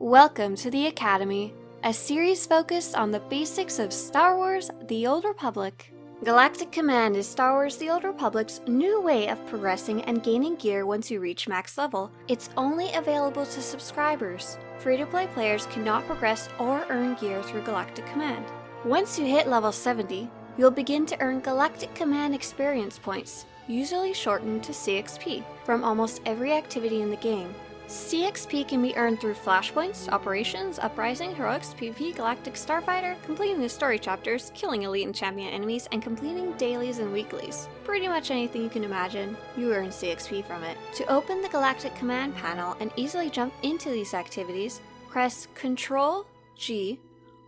Welcome to the Academy, a series focused on the basics of Star Wars: The Old Republic. Galactic Command is Star Wars: The Old Republic's new way of progressing and gaining gear once you reach max level. It's only available to subscribers. Free-to-play players cannot progress or earn gear through Galactic Command. Once you hit level 70, you'll begin to earn Galactic Command experience points, usually shortened to CXP, from almost every activity in the game. CXP can be earned through flashpoints, operations, uprising, heroics, PvP, galactic starfighter, completing the story chapters, killing elite and champion enemies, and completing dailies and weeklies. Pretty much anything you can imagine, you earn CXP from it. To open the Galactic Command panel and easily jump into these activities, press Ctrl-G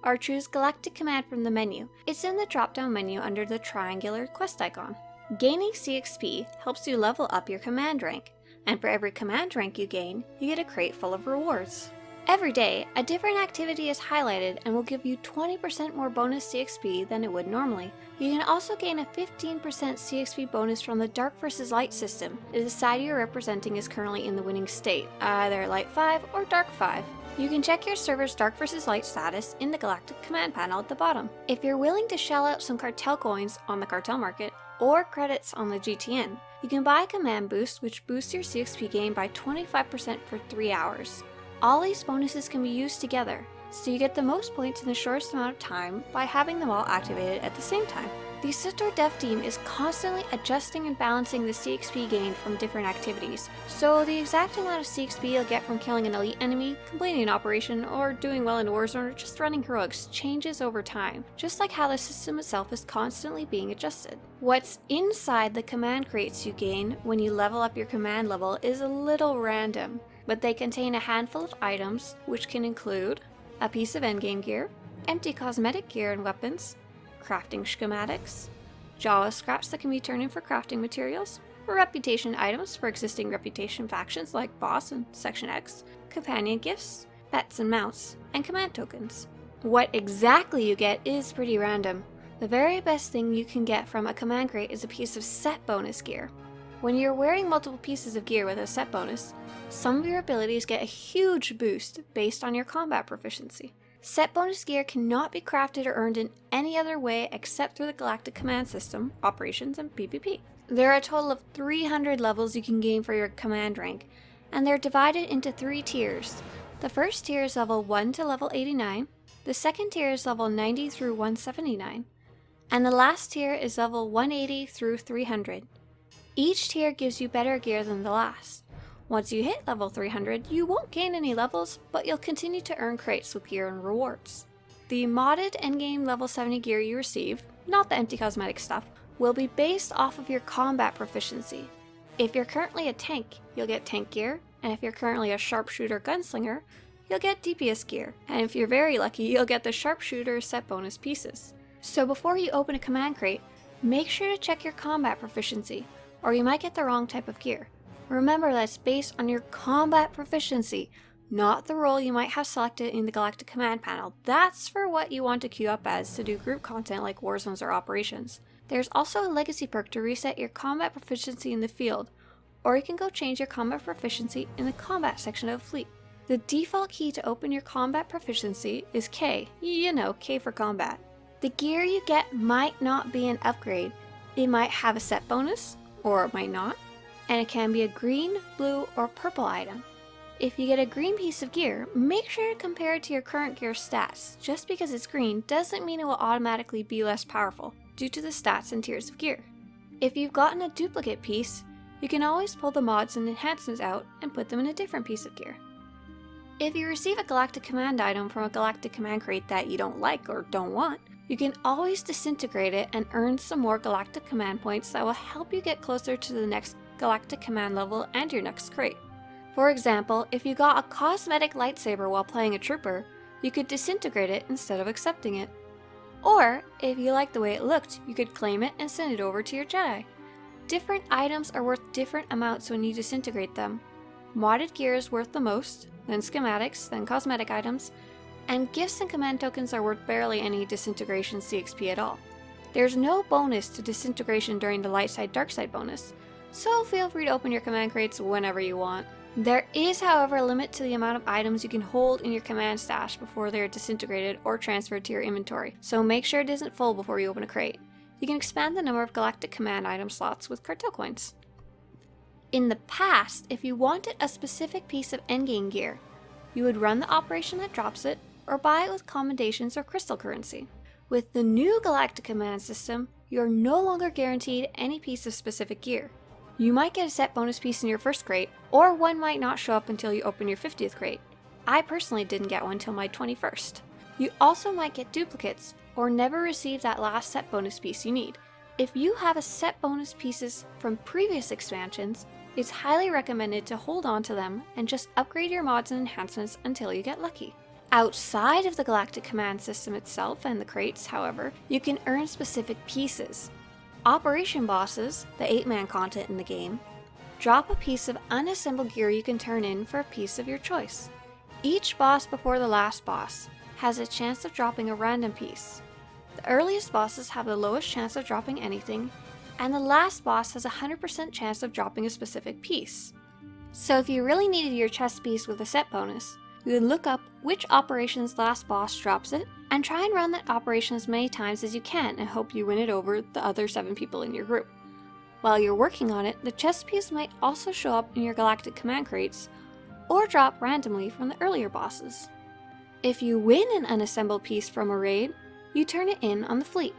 or choose Galactic Command from the menu. It's in the drop-down menu under the triangular quest icon. Gaining CXP helps you level up your command rank, and for every command rank you gain, you get a crate full of rewards. Every day, a different activity is highlighted and will give you 20% more bonus CXP than it would normally. You can also gain a 15% CXP bonus from the Dark vs. Light system, if the side you're representing is currently in the winning state, either Light 5 or Dark 5. You can check your server's Dark vs. Light status in the Galactic Command panel at the bottom. If you're willing to shell out some cartel coins on the cartel market, or credits on the GTN, you can buy a command boost which boosts your CXP gain by 25% for 3 hours. All these bonuses can be used together, so you get the most points in the shortest amount of time by having them all activated at the same time. The SWTOR dev team is constantly adjusting and balancing the CXP gain from different activities, so the exact amount of CXP you'll get from killing an elite enemy, completing an operation, or doing well in Warzone or just running heroics changes over time, just like how the system itself is constantly being adjusted. What's inside the command crates you gain when you level up your command level is a little random, but they contain a handful of items which can include a piece of endgame gear, empty cosmetic gear and weapons, crafting schematics, Jawa scraps that can be turned in for crafting materials, reputation items for existing reputation factions like Boss and Section X, companion gifts, pets and mounts, and command tokens. What exactly you get is pretty random. The very best thing you can get from a command crate is a piece of set bonus gear. When you're wearing multiple pieces of gear with a set bonus, some of your abilities get a huge boost based on your combat proficiency. Set bonus gear cannot be crafted or earned in any other way except through the Galactic Command system, operations, and PvP. There are a total of 300 levels you can gain for your command rank, and they're divided into 3 tiers. The first tier is level 1 to level 89, the second tier is level 90 through 179, and the last tier is level 180 through 300. Each tier gives you better gear than the last. Once you hit level 300, you won't gain any levels, but you'll continue to earn crates with gear and rewards. The modded endgame level 70 gear you receive, not the empty cosmetic stuff, will be based off of your combat proficiency. If you're currently a tank, you'll get tank gear, and if you're currently a sharpshooter gunslinger, you'll get DPS gear, and if you're very lucky, you'll get the sharpshooter set bonus pieces. So before you open a command crate, make sure to check your combat proficiency, or you might get the wrong type of gear. Remember that it's based on your combat proficiency, not the role you might have selected in the Galactic Command panel. That's for what you want to queue up as to do group content like Warzones or operations. There's also a legacy perk to reset your combat proficiency in the field, or you can go change your combat proficiency in the combat section of the fleet. The default key to open your combat proficiency is K, you know, K for combat. The gear you get might not be an upgrade. It might have a set bonus, or it might not, and it can be a green, blue, or purple item. If you get a green piece of gear, make sure to compare it to your current gear stats. Just because it's green doesn't mean it will automatically be less powerful, due to the stats and tiers of gear. If you've gotten a duplicate piece, you can always pull the mods and enhancements out and put them in a different piece of gear. If you receive a Galactic Command item from a Galactic Command crate that you don't like or don't want, you can always disintegrate it and earn some more Galactic Command points that will help you get closer to the next Galactic Command level and your next crate. For example, if you got a cosmetic lightsaber while playing a trooper, you could disintegrate it instead of accepting it. Or, if you liked the way it looked, you could claim it and send it over to your Jedi. Different items are worth different amounts when you disintegrate them. Modded gear is worth the most, then schematics, then cosmetic items, and gifts and command tokens are worth barely any disintegration CXP at all. There's no bonus to disintegration during the light side dark side bonus, so feel free to open your command crates whenever you want. There is, however, a limit to the amount of items you can hold in your command stash before they are disintegrated or transferred to your inventory, so make sure it isn't full before you open a crate. You can expand the number of Galactic Command item slots with cartel coins. In the past, if you wanted a specific piece of endgame gear, you would run the operation that drops it, or buy it with commendations or crystal currency. With the new Galactic Command system, you are no longer guaranteed any piece of specific gear. You might get a set bonus piece in your first crate, or one might not show up until you open your 50th crate. I personally didn't get one until my 21st. You also might get duplicates, or never receive that last set bonus piece you need. If you have a set bonus pieces from previous expansions, it's highly recommended to hold on to them and just upgrade your mods and enhancements until you get lucky. Outside of the Galactic Command system itself and the crates, however, you can earn specific pieces. Operation bosses, the 8-man content in the game, drop a piece of unassembled gear you can turn in for a piece of your choice. Each boss before the last boss has a chance of dropping a random piece. The earliest bosses have the lowest chance of dropping anything, and the last boss has a 100% chance of dropping a specific piece. So if you really needed your chest piece with a set bonus, you would look up which operation's last boss drops it, and try and run that operation as many times as you can and hope you win it over the other 7 people in your group. While you're working on it, the chest piece might also show up in your Galactic Command crates, or drop randomly from the earlier bosses. If you win an unassembled piece from a raid, you turn it in on the fleet.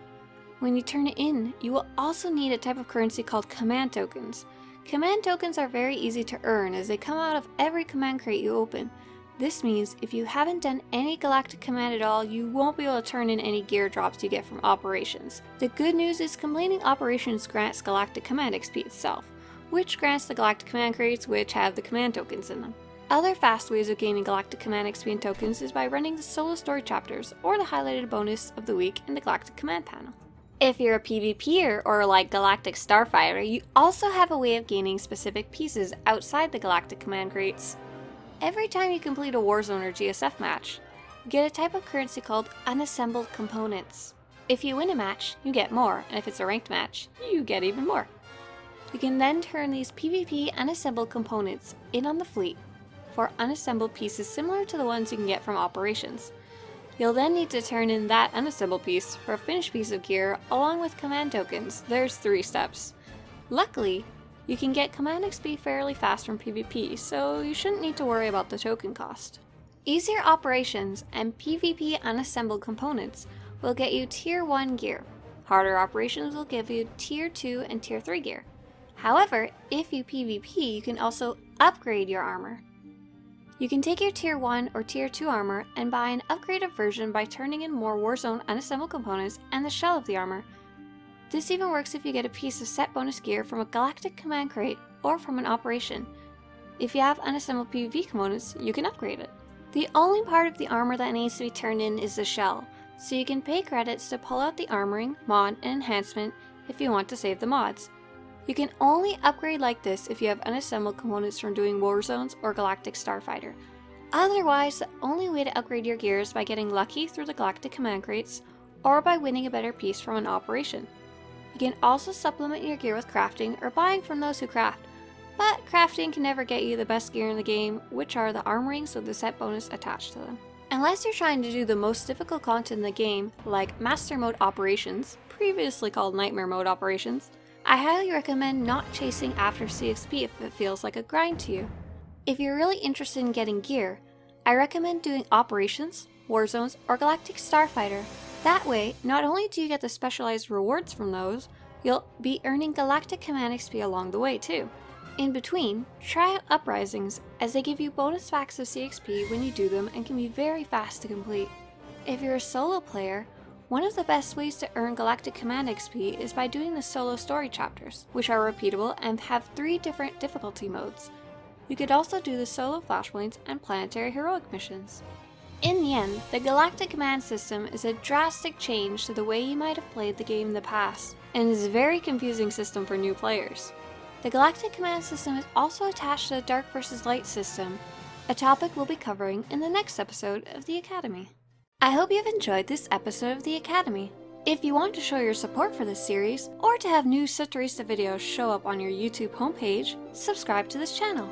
When you turn it in, you will also need a type of currency called command tokens. Command tokens are very easy to earn as they come out of every command crate you open. This means if you haven't done any Galactic Command at all, you won't be able to turn in any gear drops you get from operations. The good news is completing operations grants Galactic Command XP itself, which grants the Galactic Command crates which have the command tokens in them. Other fast ways of gaining Galactic Command XP and tokens is by running the solo story chapters or the highlighted bonus of the week in the Galactic Command panel. If you're a PvPer or like Galactic Starfighter, you also have a way of gaining specific pieces outside the Galactic Command crates. Every time you complete a Warzone or GSF match, you get a type of currency called unassembled components. If you win a match, you get more, and if it's a ranked match, you get even more. You can then turn these PvP unassembled components in on the fleet for unassembled pieces similar to the ones you can get from operations. You'll then need to turn in that unassembled piece for a finished piece of gear along with command tokens. There's 3 steps. Luckily, you can get command XP fairly fast from PvP, so you shouldn't need to worry about the token cost. Easier operations and PvP unassembled components will get you Tier 1 gear. Harder operations will give you Tier 2 and Tier 3 gear. However, if you PvP, you can also upgrade your armor. You can take your Tier 1 or Tier 2 armor and buy an upgraded version by turning in more Warzone unassembled components and the shell of the armor. This even works if you get a piece of set bonus gear from a Galactic Command crate or from an operation. If you have unassembled PvP components, you can upgrade it. The only part of the armor that needs to be turned in is the shell, so you can pay credits to pull out the armoring, mod, and enhancement if you want to save the mods. You can only upgrade like this if you have unassembled components from doing Warzones or Galactic Starfighter. Otherwise, the only way to upgrade your gear is by getting lucky through the Galactic Command crates or by winning a better piece from an operation. You can also supplement your gear with crafting or buying from those who craft, but crafting can never get you the best gear in the game, which are the armorings with the set bonus attached to them. Unless you're trying to do the most difficult content in the game, like Master Mode Operations, previously called Nightmare Mode Operations, I highly recommend not chasing after CXP if it feels like a grind to you. If you're really interested in getting gear, I recommend doing Operations, Warzones, or Galactic Starfighter. That way, not only do you get the specialized rewards from those, you'll be earning Galactic Command XP along the way too. In between, try out Uprisings, as they give you bonus packs of CXP when you do them and can be very fast to complete. If you're a solo player, one of the best ways to earn Galactic Command XP is by doing the solo story chapters, which are repeatable and have 3 different difficulty modes. You could also do the solo flashpoints and planetary heroic missions. In the end, the Galactic Command system is a drastic change to the way you might have played the game in the past, and is a very confusing system for new players. The Galactic Command system is also attached to the Dark vs. Light system, a topic we'll be covering in the next episode of the Academy. I hope you've enjoyed this episode of the Academy. If you want to show your support for this series, or to have new Swtorista videos show up on your YouTube homepage, subscribe to this channel.